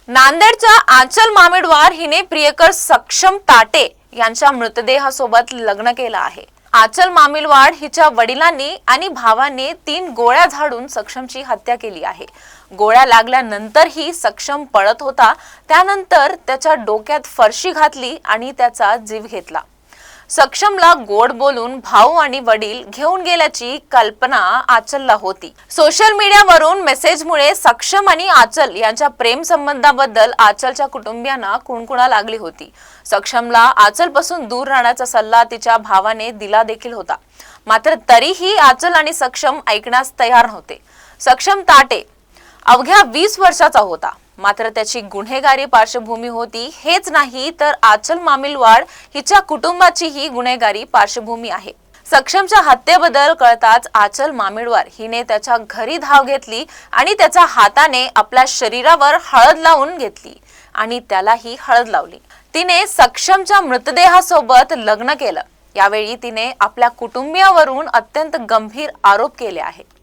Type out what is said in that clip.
नांदेडच्या आंचल मामेडवार हिने प्रियकर सक्षम ताटे यांच्या मृतदेहासोबत लग्न केलं आहे। आंचल मामेडवार हिच्या वडिलांनी आणि भावाने 3 गोळ्या झाडून सक्षमची हत्या केली आहे। गोळ्या लागल्यानंतरही सक्षम पळत होता। त्यानंतर त्याच्या डोक्यात फरशी घातली आणि त्याचा जीव घेतला। सक्षमला गोड बोलून भाऊ आणि वडील घेऊन गेल्याची कल्पना आंचलला होती। सोशल मीडियावरून मेसेजमुळे सक्षम आणि आंचल यांच्या प्रेम संबंधाबद्दल आंचलच्या कुटुंबियांना कुणकुणा लागली होती। सक्षमला आंचलपासून दूर राहण्याचा सल्ला तिच्या भावाने दिला देखील होता, मात्र तरीही आंचल आणि सक्षम ऐकण्यास तयार नव्हते। सक्षम ताटे अवघ्या 20 वर्षाचा होता, मात्र त्याची गुन्हेगारी पार्श्वभूमी होती। हेच नाही तर आंचल मामेडवार हिच्या कुटुंबाचीही गुन्हेगारी पार्श्वभूमी आहे। सक्षमच्या हत्येबद्दल कळताच आंचल मामेडवार हिने त्याच्या घरी धाव घेतली आणि त्याच्या हाताने आपल्या शरीरावर हळद लावून घेतली आणि त्यालाही हळद लावली। तिने सक्षमच्या मृतदेहासोबत लग्न केलं। यावेळी तिने आपल्या कुटुंबियावरून अत्यंत गंभीर आरोप केले आहेत।